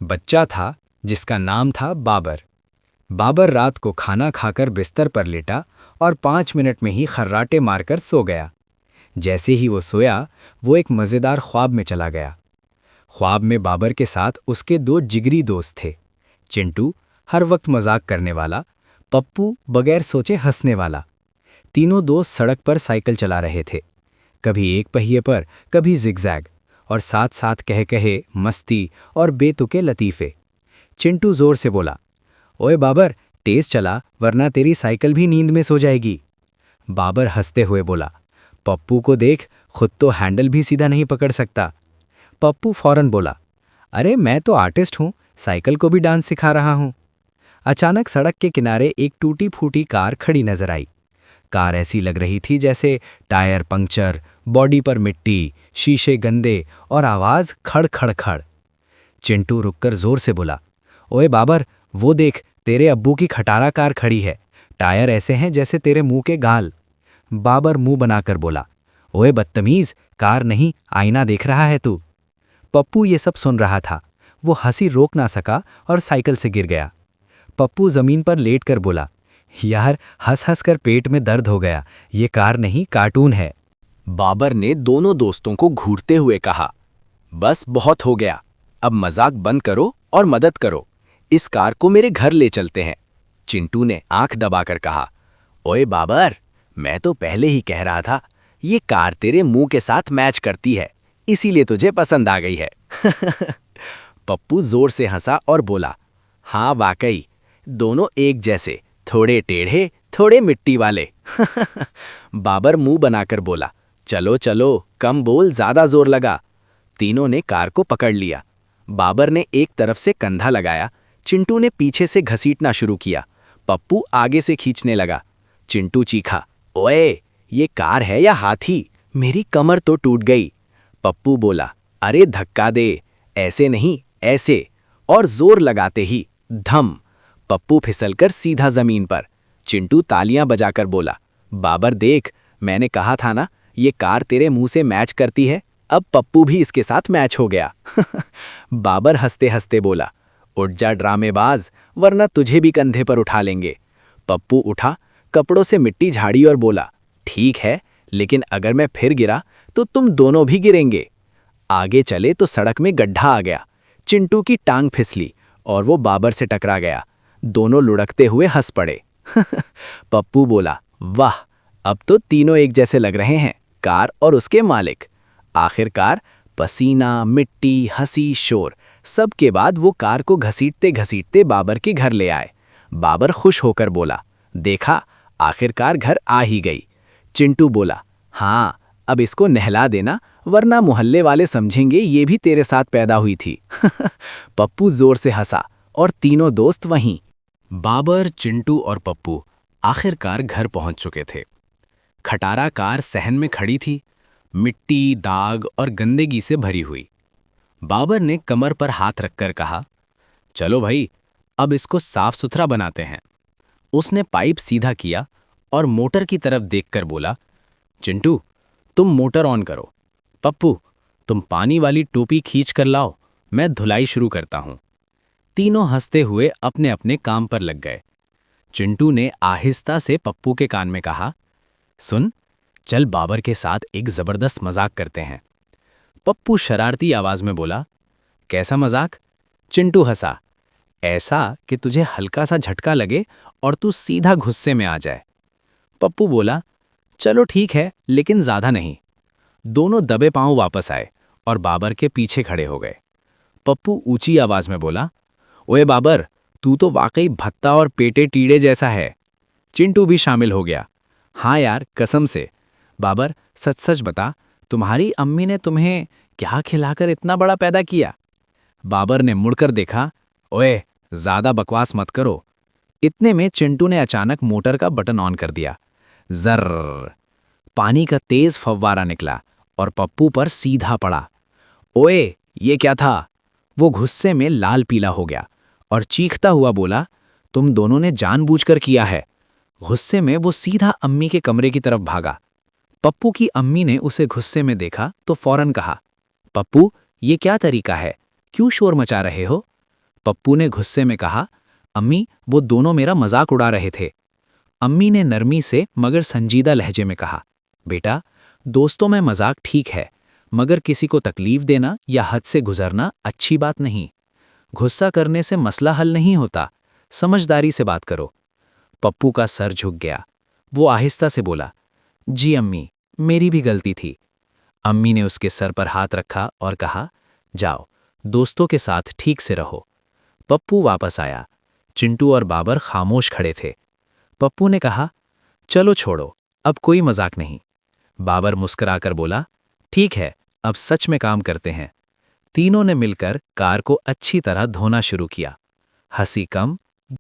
बच्चा था जिसका नाम था बाबर। बाबर रात को खाना खाकर बिस्तर पर लेटा और 5 मिनट में ही खर्राटे मारकर सो गया। जैसे ही वो सोया, वो एक मज़ेदार ख्वाब में चला गया। ख्वाब में बाबर के साथ उसके दो जिगरी दोस्त थे। चिंटू, हर वक्त मजाक करने वाला, पप्पू, बगैर सोचे हंसने वाला। तीनों दोस्त सड़क पर साइकिल चला रहे थे, कभी एक पहिए पर, कभी जिगजैग, और साथ साथ कह कहे मस्ती और बेतुके लतीफ़े। चिंटू जोर से बोला, ओए बाबर, तेज चला वरना तेरी साइकिल भी नींद में सो जाएगी। बाबर हंसते हुए बोला, पप्पू को देख, खुद तो हैंडल भी सीधा नहीं पकड़ सकता। पप्पू फौरन बोला, अरे मैं तो आर्टिस्ट हूँ, साइकिल को भी डांस सिखा रहा हूँ। अचानक सड़क के किनारे एक टूटी फूटी कार खड़ी नजर आई। कार ऐसी लग रही थी जैसे टायर पंक्चर, बॉडी पर मिट्टी, शीशे गंदे और आवाज खड़ खड़ खड़। चिंटू रुककर जोर से बोला, ओए बाबर, वो देख, तेरे अब्बू की खटारा कार खड़ी है, टायर ऐसे हैं जैसे तेरे मुंह के गाल। बाबर मुंह बनाकर बोला, ओए बदतमीज, कार नहीं आईना देख रहा है तू। पप्पू ये सब सुन रहा था। वो हंसी रोक ना सका और साइकिल से गिर गया। पप्पू जमीन पर लेटकर बोला, यार हंस हंस कर पेट में दर्द हो गया, ये कार नहीं कार्टून है। बाबर ने दोनों दोस्तों को घूरते हुए कहा, बस बहुत हो गया, अब मजाक बंद करो और मदद करो, इस कार को मेरे घर ले चलते हैं। चिंटू ने आंख दबाकर कहा, ओए बाबर, मैं तो पहले ही कह रहा था, ये कार तेरे मुंह के साथ मैच करती है, इसीलिए तुझे पसंद आ गई है। पप्पू जोर से हंसा और बोला, हाँ वाकई, दोनों एक जैसे, थोड़े टेढ़े थोड़े मिट्टी वाले। बाबर मुंह बनाकर बोला, चलो चलो, कम बोल, ज्यादा जोर लगा। तीनों ने कार को पकड़ लिया। बाबर ने एक तरफ से कंधा लगाया, चिंटू ने पीछे से घसीटना शुरू किया, पप्पू आगे से खींचने लगा। चिंटू चीखा, ओए, ये कार है या हाथी, मेरी कमर तो टूट गई। पप्पू बोला, अरे धक्का दे, ऐसे नहीं ऐसे, और जोर लगाते ही धम, पप्पू फिसलकर सीधा जमीन पर। चिंटू तालियां बजाकर बोला, बाबर देख, मैंने कहा था ना, ये कार तेरे मुंह से मैच करती है, अब पप्पू भी इसके साथ मैच हो गया। बाबर हंसते हंसते बोला, उठ जा ड्रामेबाज, वरना तुझे भी कंधे पर उठा लेंगे। पप्पू उठा, कपड़ों से मिट्टी झाड़ी और बोला, ठीक है, लेकिन अगर मैं फिर गिरा तो तुम दोनों भी गिरेंगे। आगे चले तो सड़क में गड्ढा आ गया। चिंटू की टांग फिसली और वो बाबर से टकरा गया। दोनों लुढ़कते हुए हंस पड़े। पप्पू बोला, वाह, अब तो तीनों एक जैसे लग रहे हैं, कार और उसके मालिक। आखिरकार पसीना, मिट्टी, हंसी, शोर, सब के बाद वो कार को घसीटते घसीटते बाबर के घर ले आए। बाबर खुश होकर बोला, देखा, आखिरकार घर आ ही गई। चिंटू बोला, हाँ, अब इसको नहला देना, वरना मोहल्ले वाले समझेंगे ये भी तेरे साथ पैदा हुई थी। पप्पू जोर से हंसा और तीनों दोस्त वहीं। बाबर, चिंटू और पप्पू आखिरकार घर पहुंच चुके थे। खटारा कार सहन में खड़ी थी, मिट्टी, दाग और गंदगी से भरी हुई। बाबर ने कमर पर हाथ रखकर कहा, चलो भाई, अब इसको साफ सुथरा बनाते हैं। उसने पाइप सीधा किया और मोटर की तरफ देखकर बोला, चिंटू, तुम मोटर ऑन करो। पप्पू, तुम पानी वाली टोपी खींच कर लाओ, मैं धुलाई शुरू करता हूं। तीनों हंसते हुए अपने अपने काम पर लग गए। चिंटू ने आहिस्ता से पप्पू के कान में कहा, सुन, चल बाबर के साथ एक जबरदस्त मजाक करते हैं। पप्पू शरारती आवाज में बोला, कैसा मजाक? चिंटू हंसा, ऐसा कि तुझे हल्का सा झटका लगे और तू सीधा गुस्से में आ जाए। पप्पू बोला, चलो ठीक है, लेकिन ज्यादा नहीं। दोनों दबे पांव वापस आए और बाबर के पीछे खड़े हो गए। पप्पू ऊंची आवाज में बोला, ओए बाबर, तू तो वाकई भत्ता और पेटे टीड़े जैसा है। चिंटू भी शामिल हो गया, हाँ यार, कसम से। बाबर, सच सच बता, तुम्हारी अम्मी ने तुम्हें क्या खिलाकर इतना बड़ा पैदा किया? बाबर ने मुड़कर देखा, ओए, ज्यादा बकवास मत करो। इतने में चिंटू ने अचानक मोटर का बटन ऑन कर दिया। जर्र, पानी का तेज फव्वारा निकला और पप्पू पर सीधा पड़ा। ओए, ये क्या था? वो गुस्से में लाल पीला हो गया और चीखता हुआ बोला, तुम दोनों ने जानबूझकर किया है। गुस्से में वो सीधा अम्मी के कमरे की तरफ भागा। पप्पू की अम्मी ने उसे गुस्से में देखा तो फौरन कहा, पप्पू, ये क्या तरीका है? क्यों शोर मचा रहे हो? पप्पू ने गुस्से में कहा, अम्मी, वो दोनों मेरा मजाक उड़ा रहे थे। अम्मी ने नरमी से मगर संजीदा लहजे में कहा, बेटा, दोस्तों में मजाक ठीक है, मगर किसी को तकलीफ देना या हद से गुजरना अच्छी बात नहीं। गुस्सा करने से मसला हल नहीं होता, समझदारी से बात करो। पप्पू का सर झुक गया। वो आहिस्ता से बोला, जी अम्मी, मेरी भी गलती थी। अम्मी ने उसके सर पर हाथ रखा और कहा, जाओ, दोस्तों के साथ ठीक से रहो। पप्पू वापस आया। चिंटू और बाबर खामोश खड़े थे। पप्पू ने कहा, चलो छोड़ो, अब कोई मजाक नहीं। बाबर मुस्कुराकर बोला, ठीक है, अब सच में काम करते हैं। तीनों ने मिलकर कार को अच्छी तरह धोना शुरू किया। हंसी कम,